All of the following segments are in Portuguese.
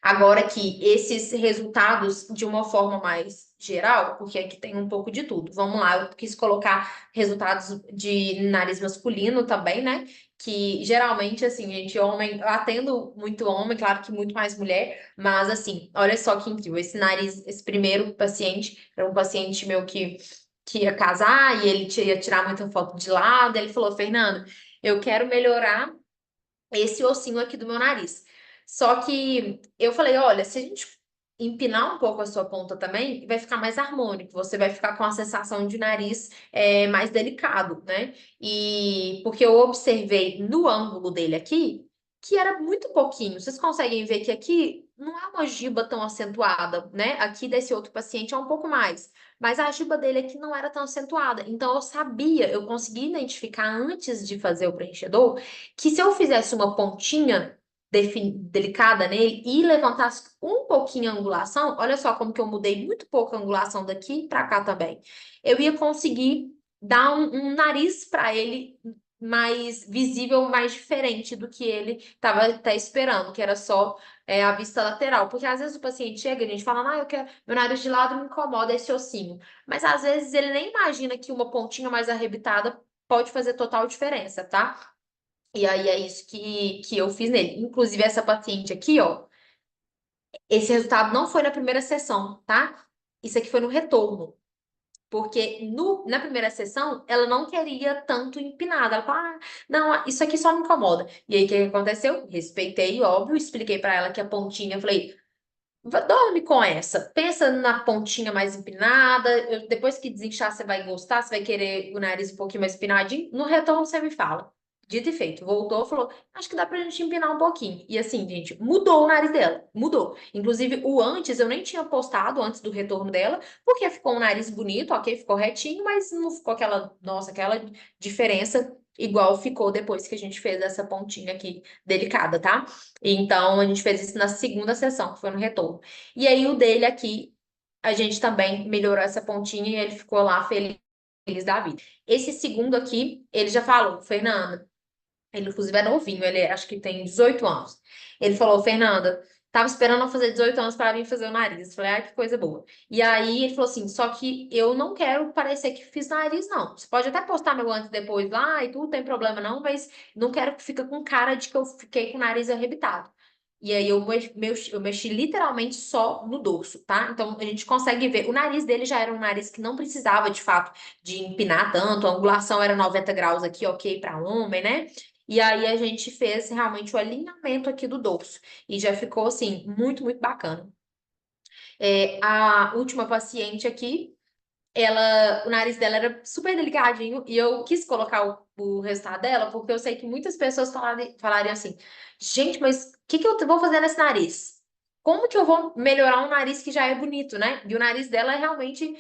Agora que esses resultados de uma forma mais geral, porque aqui tem um pouco de tudo. Vamos lá, eu quis colocar resultados de nariz masculino também, né? Que geralmente, assim, gente, homem, eu atendo muito homem, claro que muito mais mulher, mas assim, olha só que incrível. Esse nariz, esse primeiro paciente, era um paciente meu que ia casar e ele ia tirar muita foto de lado. Ele falou, Fernando, eu quero melhorar esse ossinho aqui do meu nariz. Só que eu falei, olha, se a gente empinar um pouco a sua ponta também, vai ficar mais harmônico. Você vai ficar com a sensação de nariz mais delicado, né? E porque eu observei no ângulo dele aqui que era muito pouquinho. Vocês conseguem ver que aqui não é uma giba tão acentuada, né? Aqui desse outro paciente é um pouco mais. Mas a giba dele aqui não era tão acentuada. Então eu sabia, eu consegui identificar antes de fazer o preenchedor que se eu fizesse uma pontinha delicada nele e levantasse um pouquinho a angulação, olha só como que eu mudei muito pouco a angulação daqui para cá também. Eu ia conseguir dar um nariz para ele mais visível, mais diferente do que ele estava tá esperando, que era só a vista lateral. Porque às vezes o paciente chega e a gente fala, eu quero, meu nariz de lado me incomoda esse ossinho. Mas às vezes ele nem imagina que uma pontinha mais arrebitada pode fazer total diferença, tá? E aí é isso que eu fiz nele. Inclusive, essa paciente aqui, ó, esse resultado não foi na primeira sessão, tá? Isso aqui foi no retorno. Porque na primeira sessão, ela não queria tanto empinada. Ela falou, não, isso aqui só me incomoda. E aí, o que que aconteceu? Respeitei, óbvio, expliquei pra ela que a pontinha, eu falei, dorme com essa. Pensa na pontinha mais empinada. Depois que desinchar, você vai gostar, você vai querer o nariz um pouquinho mais empinadinho. No retorno, você me fala. Dito e feito. Voltou, falou: acho que dá pra gente empinar um pouquinho. E assim, gente, mudou o nariz dela. Mudou. Inclusive, o antes eu nem tinha postado antes do retorno dela, porque ficou um nariz bonito, ok, ficou retinho, mas não ficou aquela, nossa, aquela diferença igual ficou depois que a gente fez essa pontinha aqui delicada, tá? Então, a gente fez isso na segunda sessão, que foi no retorno. E aí, o dele aqui, a gente também melhorou essa pontinha e ele ficou lá feliz da vida. Esse segundo aqui, ele já falou, Fernanda, ele inclusive é novinho, ele acho que tem 18 anos. Ele falou, Fernanda, tava esperando eu fazer 18 anos para vir fazer o nariz. Eu falei, ai, que coisa boa. E aí ele falou assim, só que eu não quero parecer que fiz nariz, não. Você pode até postar meu antes e depois lá e tudo, não tem problema não, mas não quero que fique com cara de que eu fiquei com o nariz arrebitado. E aí eu mexi literalmente só no dorso, tá? Então a gente consegue ver. O nariz dele já era um nariz que não precisava, de fato, de empinar tanto. A angulação era 90 graus aqui, ok, para homem, né? E aí a gente fez realmente o alinhamento aqui do dorso. E já ficou assim, muito bacana. A última paciente aqui, o nariz dela era super delicadinho e eu quis colocar o resultado dela porque eu sei que muitas pessoas falariam assim: gente, mas o que eu vou fazer nesse nariz? Como que eu vou melhorar um nariz que já é bonito, né? E o nariz dela é realmente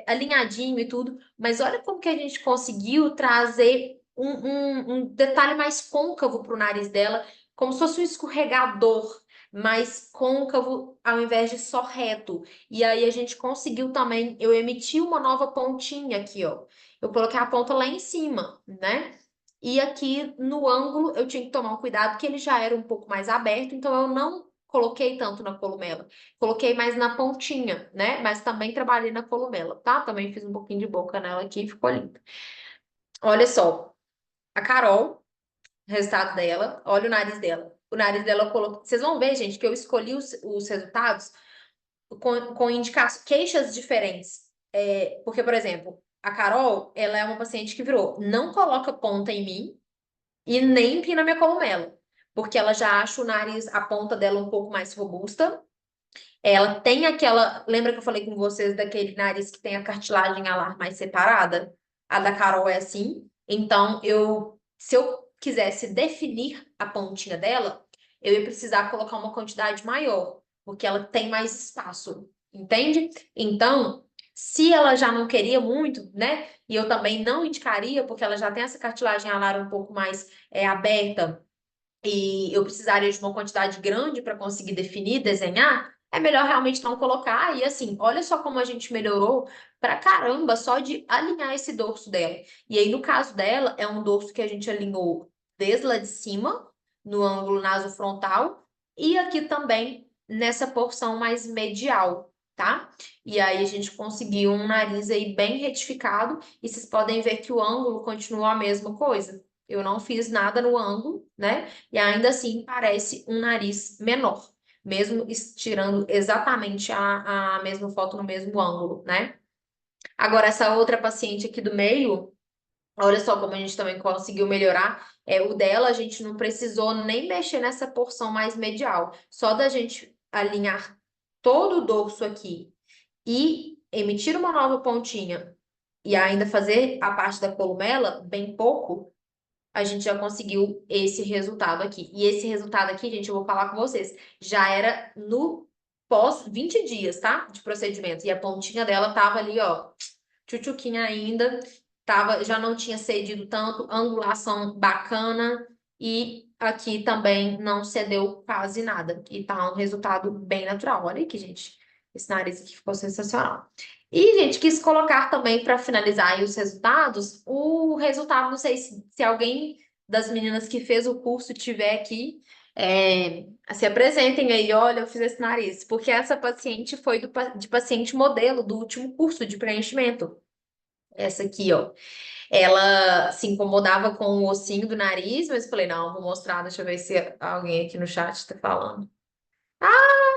alinhadinho e tudo, mas olha como que a gente conseguiu trazer um detalhe mais côncavo pro nariz dela, como se fosse um escorregador mais côncavo ao invés de só reto. E aí a gente conseguiu também, eu emiti uma nova pontinha aqui, ó. Eu coloquei a ponta lá em cima, né? E aqui no ângulo eu tinha que tomar um cuidado que ele já era um pouco mais aberto, então eu não coloquei tanto na columela. Coloquei mais na pontinha, né? Mas também trabalhei na columela, tá? Também fiz um pouquinho de boca nela aqui e ficou lindo. Olha só, a Carol, o resultado dela, olha o nariz dela. O nariz dela eu coloquei. Vocês vão ver, gente, que eu escolhi os resultados com queixas diferentes. Porque, por exemplo, a Carol, ela é uma paciente que virou, não coloca ponta em mim e nem empina minha columela, porque ela já acha o nariz, a ponta dela um pouco mais robusta. Ela tem aquela, lembra que eu falei com vocês daquele nariz que tem a cartilagem alar mais separada? A da Carol é assim. Então, se eu quisesse definir a pontinha dela, eu ia precisar colocar uma quantidade maior, porque ela tem mais espaço, entende? Então, se ela já não queria muito, né? E eu também não indicaria, porque ela já tem essa cartilagem alar um pouco mais aberta, e eu precisaria de uma quantidade grande para conseguir definir, desenhar, é melhor realmente não colocar. E assim, olha só como a gente melhorou pra caramba só de alinhar esse dorso dela. E aí, no caso dela, é um dorso que a gente alinhou desde lá de cima, no ângulo nasofrontal, e aqui também. nessa porção mais medial, tá? E aí a gente conseguiu um nariz aí bem retificado e vocês podem ver que o ângulo continua a mesma coisa. Eu não fiz nada no ângulo, né? E ainda assim parece um nariz menor, mesmo tirando exatamente a mesma foto no mesmo ângulo, né? Agora, essa outra paciente aqui do meio, olha só como a gente também conseguiu melhorar. O dela, a gente não precisou nem mexer nessa porção mais medial. Só da gente alinhar todo o dorso aqui e emitir uma nova pontinha e ainda fazer a parte da columela, bem pouco, a gente já conseguiu esse resultado aqui. E esse resultado aqui, gente, eu vou falar com vocês, já era no pós 20 dias, tá? De procedimento. E a pontinha dela tava ali, ó, tchutchuquinha ainda, tava, já não tinha cedido tanto, angulação bacana e aqui também não cedeu quase nada. E tá um resultado bem natural. Olha aqui, gente. Esse nariz aqui ficou sensacional. E, gente, quis colocar também para finalizar aí os resultados, o resultado, não sei se alguém das meninas que fez o curso tiver aqui, se apresentem aí, olha, eu fiz esse nariz, porque essa paciente foi de paciente modelo do último curso de preenchimento. Essa aqui, ó. Ela se incomodava com o ossinho do nariz, mas eu falei, não, vou mostrar, deixa eu ver se alguém aqui no chat tá falando.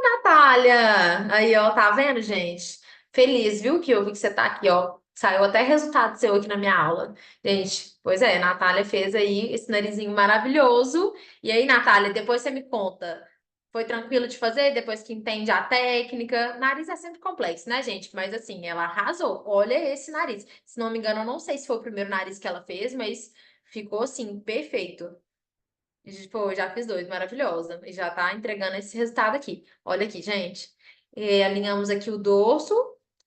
Natália! Aí, ó, tá vendo, gente? Feliz, viu, que eu vi que você tá aqui, ó. Saiu até resultado seu aqui na minha aula. Gente, pois é, Natália fez aí esse narizinho maravilhoso. E aí, Natália, depois você me conta. Foi tranquilo de fazer depois que entende a técnica? Nariz é sempre complexo, né, gente? Mas assim, ela arrasou. Olha esse nariz. Se não me engano, eu não sei se foi o primeiro nariz que ela fez, mas ficou assim, perfeito. Pô, já fiz dois, maravilhosa. E já tá entregando esse resultado aqui. Olha aqui, gente. Alinhamos aqui o dorso,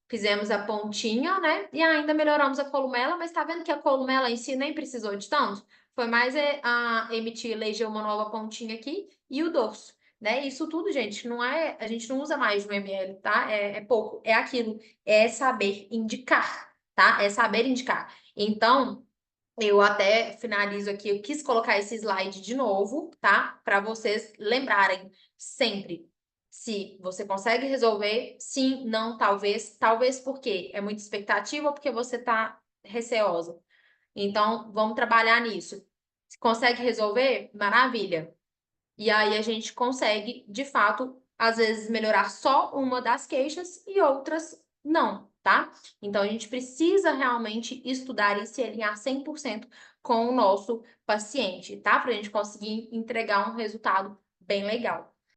fizemos a pontinha, né? E ainda melhoramos a columela, mas tá vendo que a columela em si nem precisou de tanto? Foi mais a emitir, eleger uma nova pontinha aqui e o dorso, né? Isso tudo, gente, não é. A gente não usa mais de 1 ml, tá? É pouco. É aquilo. É saber indicar, tá? É saber indicar. Então. Eu até finalizo aqui, eu quis colocar esse slide de novo, tá? Para vocês lembrarem sempre se você consegue resolver, sim, não, talvez, talvez porque é muita expectativa ou porque você tá receosa. Então, vamos trabalhar nisso. Se consegue resolver, maravilha. E aí a gente consegue, de fato, às vezes melhorar só uma das queixas e outras não, tá? Então a gente precisa realmente estudar e se alinhar 100% com o nosso paciente, tá? Para a gente conseguir entregar um resultado bem legal.